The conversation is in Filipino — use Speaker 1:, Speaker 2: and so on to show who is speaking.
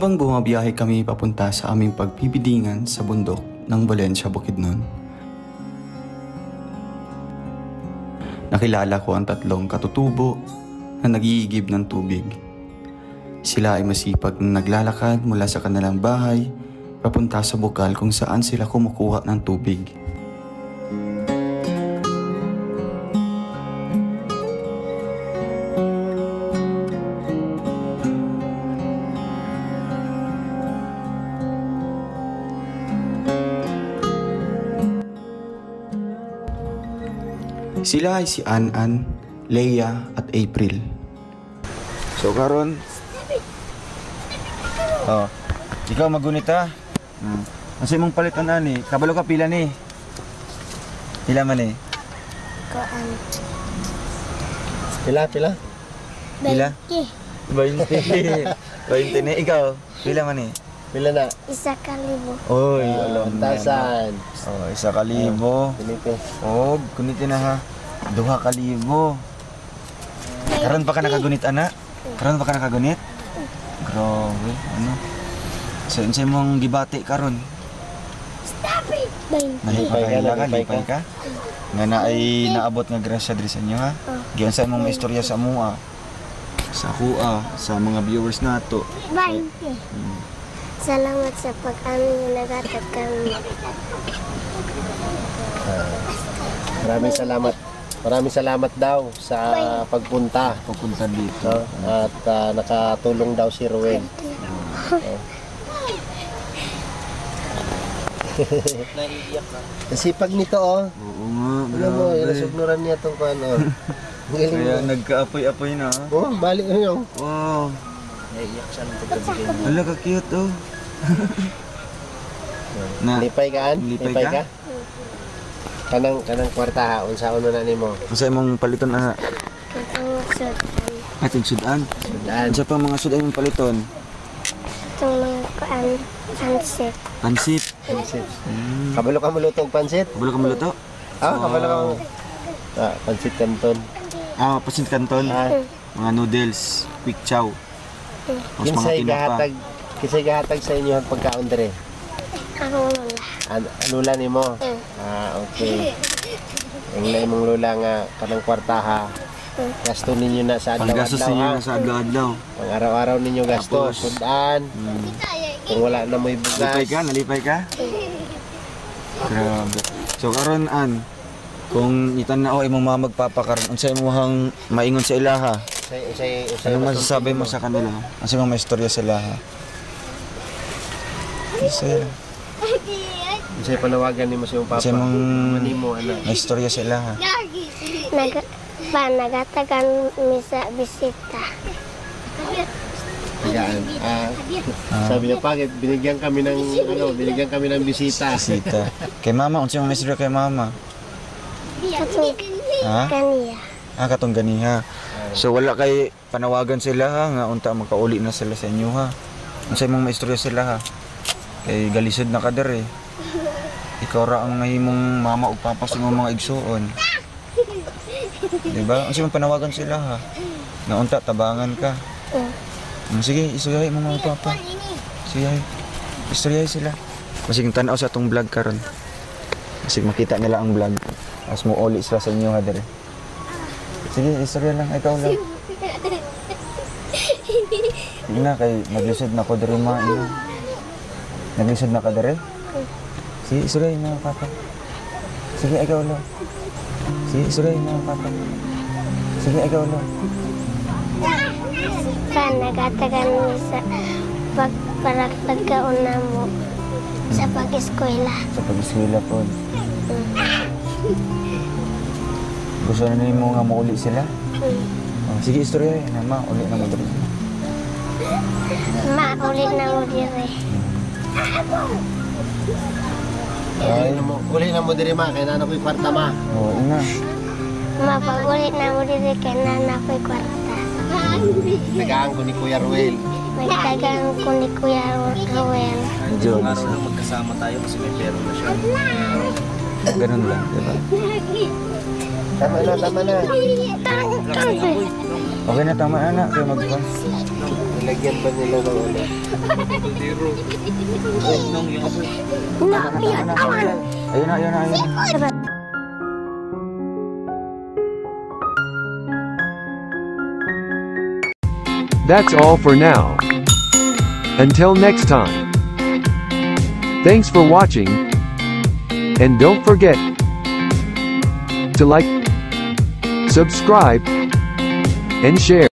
Speaker 1: Habang bumabiyahe kami papunta sa aming pagpipidingan sa bundok ng Valencia, Bukidnon, nakilala ko ang tatlong katutubo na nag-iigib ng tubig. Sila ay masipag na naglalakad mula sa kanilang bahay papunta sa bukal kung saan sila kumukuha ng tubig. Sila ay si An-An, Leia at April. So karon, ikaw magunit ha. Kasi mong palitan ani, kabalo ka pila ni. Pila man ni?
Speaker 2: Koan.
Speaker 1: Pila? 20 ni ikaw. Pila man ni?
Speaker 3: Pila na?
Speaker 2: 1,000.
Speaker 1: Oy, alam na.
Speaker 3: 1,000.
Speaker 1: 1,000.
Speaker 3: Kunite.
Speaker 1: Kuniti na ha. 2,000. Karon pa ka nakagunit ana? Karon pa ka nakagunit? Grabe, ano? So, unsay mong gibati karon?
Speaker 2: Stop it!
Speaker 1: Nalipay ka? Nga na ay naabot nga grasya diri sa inyo ha? Giyan sa mong istorya sa mua. Sa kuha, sa mga viewers nato.
Speaker 2: Bye! Salamat sa pag-aming nagatag kami.
Speaker 3: Maraming salamat daw sa pagpunta
Speaker 1: dito.
Speaker 3: At nakatulong daw si Ruel.
Speaker 4: Naiiyak na.
Speaker 3: Sipag nito
Speaker 1: Oo nga,
Speaker 3: Alam mo, nasugnuran niya itong ano.
Speaker 1: Kaya nagka-apoy-apoy na.
Speaker 3: Balik na yun.
Speaker 1: Wow.
Speaker 4: Naiiyak siya ng pagkabigay niya.
Speaker 1: Hala ka cute oh.
Speaker 3: Lipay ka?
Speaker 1: Lipay ka?
Speaker 3: Kanang kwarta ha, unsaon na nimo.
Speaker 1: Unsa imong paliton ana?
Speaker 2: Katong sudan.
Speaker 1: Atong sudan. Unsa pa mga sudan imong paliton?
Speaker 2: Itong mga koan. Pansit.
Speaker 1: Pansit.
Speaker 3: Kabalo ka maluto og pansit?
Speaker 1: Kabalo ka maluto?
Speaker 3: Kabalo ka. Pansit kanton.
Speaker 1: Pansit kanton. Mga noodles, quick chow.
Speaker 3: Kinsay gahatag sa inyo ang pagkaon dire?
Speaker 2: Ako lula.
Speaker 3: Lula nimo? Okay. Ang imong lula nga kanang kwartaha. Gasto ninyo na sa adlaw-adlaw.
Speaker 1: Panggastos ninyo na sa adlaw-adlaw.
Speaker 3: Pang araw-araw ninyo gasto. Sudan. Kung wala na mo'y bugas.
Speaker 1: Nalipay ka? Grabe. So karon An, kung itan-aw imong mga magpapakaron, unsay imong maingon sa ilaha? Ano masasabi mo sa kanila? Kasi mga may istorya sa ilaha.
Speaker 3: Unsay panawagan nimo sa imong papa?
Speaker 1: Unsay mong
Speaker 3: manimo ana?
Speaker 1: may istorya sa ilaha.
Speaker 2: Nagatagan mi sa bisita.
Speaker 3: Sabi niya pagit, binigyan kami ng bisita.
Speaker 1: Kay mama, unsay mong may istorya kay mama?
Speaker 2: Katong kaniya.
Speaker 1: Katong ganiha. So wala kay panawagan sila ha, nga unta magkauli na sila sa inyo ha. Unsay mong may istorya sila ha. Kay galisod na ka dere. Ikaw ra ang mahimong mama ug papa sa imong mga igsuon. Diba? Unsay mong panawagan sila ha. Nga unta tabangan ka. Sige, istoryahay mo mga papa. Sige, istoryahay sila. Masig tanaw sa atong vlog karon. Masig makita nila ang vlog. As mo uli sila sa inyo ha dere. Sige, istorya lang. Ikaw lang. Sige na, kay naglisod na ko dere ma. Naglisod na ka dere? Sige, istoryahay mga papa. Sige, ikaw lang. Sige, istoryahay mga papa. Sige, ikaw lang.
Speaker 2: Nagatagan mi sa pagkauna mo sa pag-eskwela.
Speaker 1: Sa pag-eskwela po. Gusto na mo nga mauli sila? Sige, istorya eh. Uli na mo diri.
Speaker 2: Uli na mo diri.
Speaker 3: Uli na mo diri ma, kay nana ko'y kwarta ma.
Speaker 1: Oo na.
Speaker 2: Pag-uli na mo diri kay nana ko'y kwarta.
Speaker 3: Tagaan ko ni Kuya Ruel.
Speaker 2: Tagaan ko ni Kuya Ruel.
Speaker 1: Diyon.
Speaker 4: Araw na magkasama tayo kasi may pera na siya.
Speaker 1: Ganun lang, di ba?
Speaker 3: Tama na, tama na.
Speaker 1: Okay na, tama na, kayo magkuhan.
Speaker 3: Nilagyan ba nila ng ano?
Speaker 4: Nung yung apoy.
Speaker 1: Ayun na, ayun na, ayun na.
Speaker 5: That's all for now. Until next time. Thanks for watching. And don't forget to like, subscribe, and share.